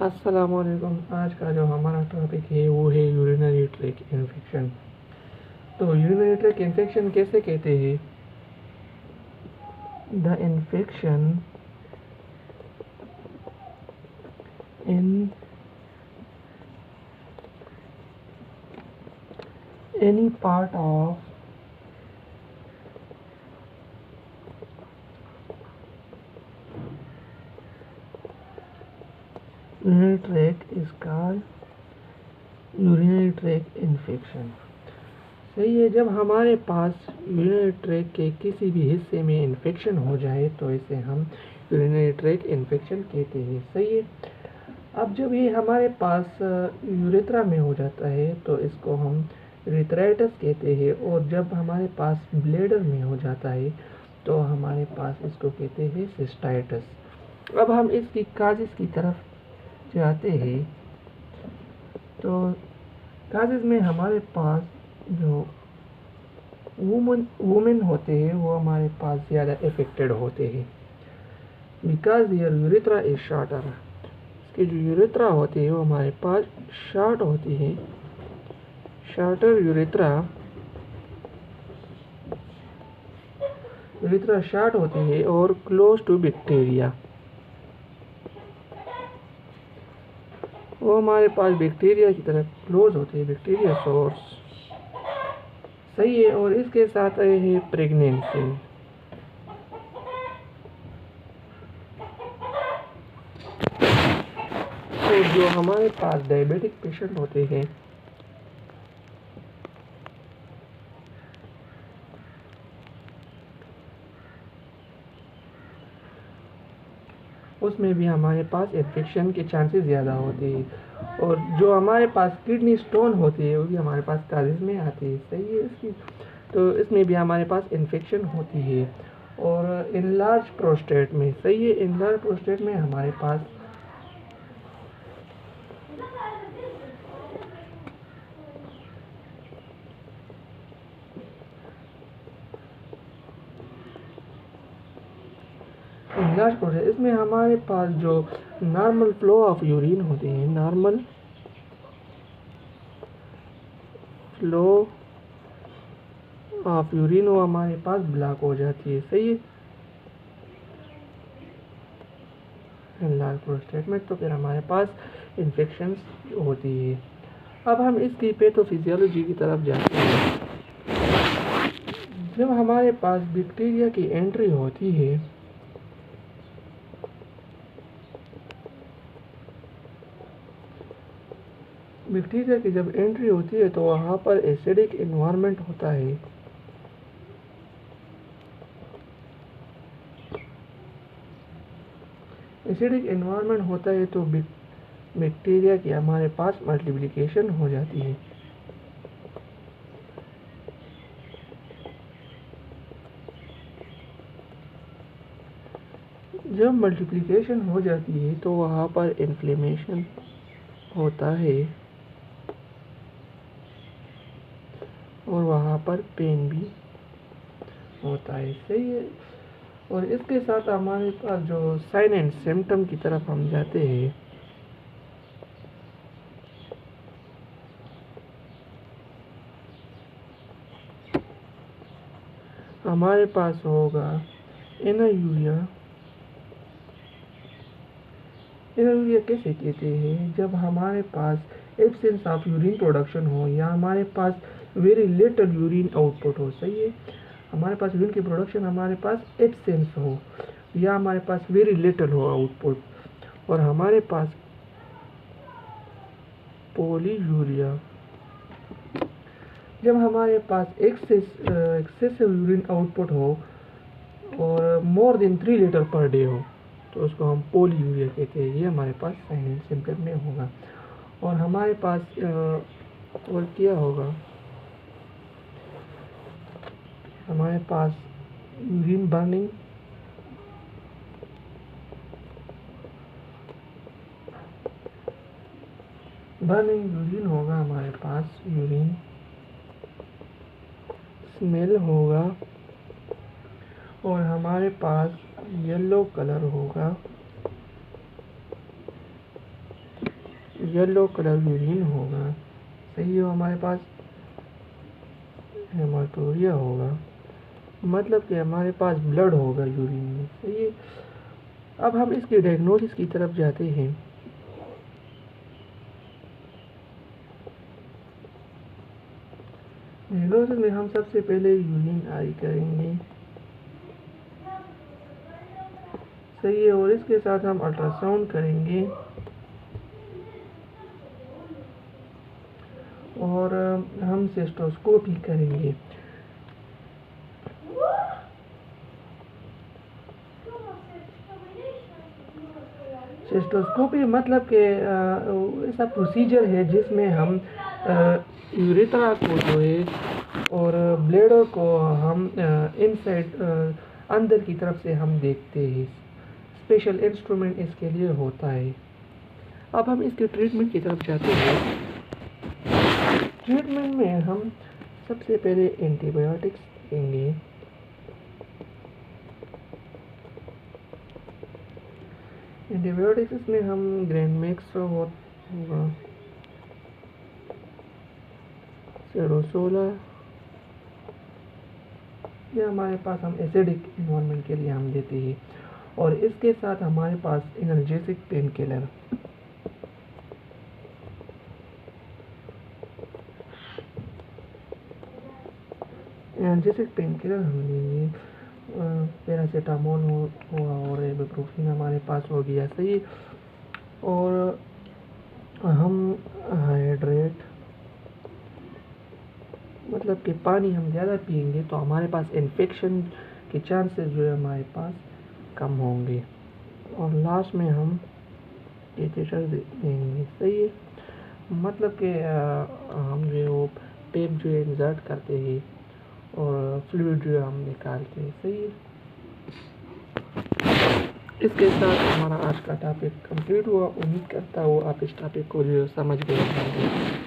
अस्सलामुअलैकुम। आज का जो हमारा टॉपिक है वो है यूरिनरी ट्रैक इन्फेक्शन। तो यूरिनरी ट्रैक इन्फेक्शन कैसे कहते हैं? The infection in any part of urinary track is called urinary track infection. सही है। जब हमारे पास यूरिनरी ट्रैक के किसी भी हिस्से में इन्फेक्शन हो जाए तो इसे हम यूरिनरी ट्रैक इन्फेक्शन कहते हैं। सही है। अब जब ये हमारे पास यूरेथ्रा में हो जाता है तो इसको हम यूरेथ्राइटिस कहते हैं, और जब हमारे पास ब्लैडर में हो जाता है तो हमारे पास इसको कहते हैं सिस्टाइटिस। अब हम इसकी काजेज़ की तरफ जाते हैं। तो काजेज़ में हमारे पास जो वुमेन होते हैं वो हमारे पास ज़्यादा इफ़ेक्टेड होते हैं, because their urethra is shorter. इसकी जो यूरेथ्रा होती है वो हमारे पास शॉर्ट होती है, शॉर्टर यूरेथ्रा शॉर्ट होती है और क्लोज टू बैक्टीरिया। वो हमारे पास बैक्टीरिया की तरफ क्लोज होती है, बैक्टीरिया सोर्स। सही है। और इसके साथ आए हैं प्रेगनेंसी। तो जो हमारे पास डायबिटिक पेशेंट होते हैं उसमें भी हमारे पास इन्फेक्शन के चांसेस ज़्यादा होते हैं। और जो हमारे पास किडनी स्टोन होती है वो भी हमारे पास काजेज़ में आती है। सही है। इसकी तो इसमें भी हमारे पास इन्फेक्शन होती है। और इनलार्ज प्रोस्टेट में, सही है, इनलार्ज प्रोस्टेट में हमारे पास इनलार्ज प्रोस्टेट इसमें हमारे पास जो नॉर्मल फ्लो ऑफ यूरिन होती है, नॉर्मल फ्लो ऑफ यूरिन वो हमारे पास ब्लॉक हो जाती है। सही है। इनलार्ज प्रोस्टेट में तो फिर हमारे पास इन्फेक्शंस होती है। अब हम इसकी पैथोफिजियोलॉजी की तरफ जाते हैं। जब हमारे पास बैक्टीरिया की एंट्री होती है बैक्टीरिया की जब एंट्री होती है तो वहाँ पर एसिडिक इन्वायरमेंट होता है। एसिडिक इन्वायरमेंट होता है तो बैक्टीरिया की हमारे पास मल्टीप्लिकेशन हो जाती है। जब मल्टीप्लिकेशन हो जाती है तो वहाँ पर इन्फ्लेमेशन होता है और वहाँ पर पेन भी होता है। सही है। और इसके साथ हमारे पास जो साइन एंड सिम्टम की तरफ हम जाते हैं। हमारे पास होगा एनायूरिया। एनायूरिया कैसे कहते हैं? जब हमारे पास एब्सेंस ऑफ यूरिन प्रोडक्शन हो या हमारे पास वेरी लिटिल यूरिन आउटपुट हो। सही है। हमारे पास यूरिन की प्रोडक्शन हमारे पास एब्सेंस हो या हमारे पास वेरी लिटिल हो आउटपुट, और हमारे पास पॉलीयूरिया जब हमारे पास एक्सेसिव यूरिन आउटपुट हो और more than 3 litre per day हो तो उसको हम पॉलीयूरिया कहते हैं। ये हमारे पास साइन एंड सिम्टम में होगा। और हमारे पास और क्या होगा? हमारे पास यूरिन बर्निंग, यूरिन होगा, हमारे पास यूरिन स्मेल होगा, और हमारे पास येलो कलर होगा। येलो कलर यूरिन होगा, सही है। हमारे पास हेमाटोरिया होगा, मतलब कि हमारे पास ब्लड होगा यूरिन में, सही है। अब हम इसकी डायग्नोसिस की तरफ जाते हैं। डायग्नोसिस में हम सबसे पहले यूरिन आई करेंगे, सही है, और इसके साथ हम अल्ट्रासाउंड करेंगे और हम सिस्टोस्कोपी करेंगे। सिस्टोस्कोपी मतलब कि ऐसा प्रोसीजर है जिसमें हम यूरेथ्रा को जो है और ब्लैडर को हम इनसाइड अंदर की तरफ से हम देखते हैं। स्पेशल इंस्ट्रूमेंट इसके लिए होता है। अब हम इसके ट्रीटमेंट की तरफ जाते हैं। ट्रीटमेंट में हम सबसे पहले एंटीबायोटिक्स देंगे। एंटीबायोटिक्स में हम ग्रैंडमैक्स होगा, सेडोसोला, या हमारे पास हम एसिडिक इन्वायरमेंट के लिए हम देते हैं। और इसके साथ हमारे पास analgesic painkiller, analgesic painkiller हम देंगे। पैरासीटामोल हुआ और इबुप्रोफेन हमारे पास हो गया, सही। और हम हाइड्रेट, मतलब कि पानी हम ज़्यादा पिएंगे तो हमारे पास इन्फेक्शन के चांसेस जो है हमारे पास कम होंगे। और लास्ट में हम कैथेटर देंगे, सही है। मतलब कि हम जो है वो टेप जो है इंसर्ट करते हैं और फ्लूइड जो है हम निकालते हैं, सही है। इसके साथ हमारा आज का टॉपिक कंप्लीट हुआ। उम्मीद करता हूँ आप इस टॉपिक को जो समझ गए होंगे।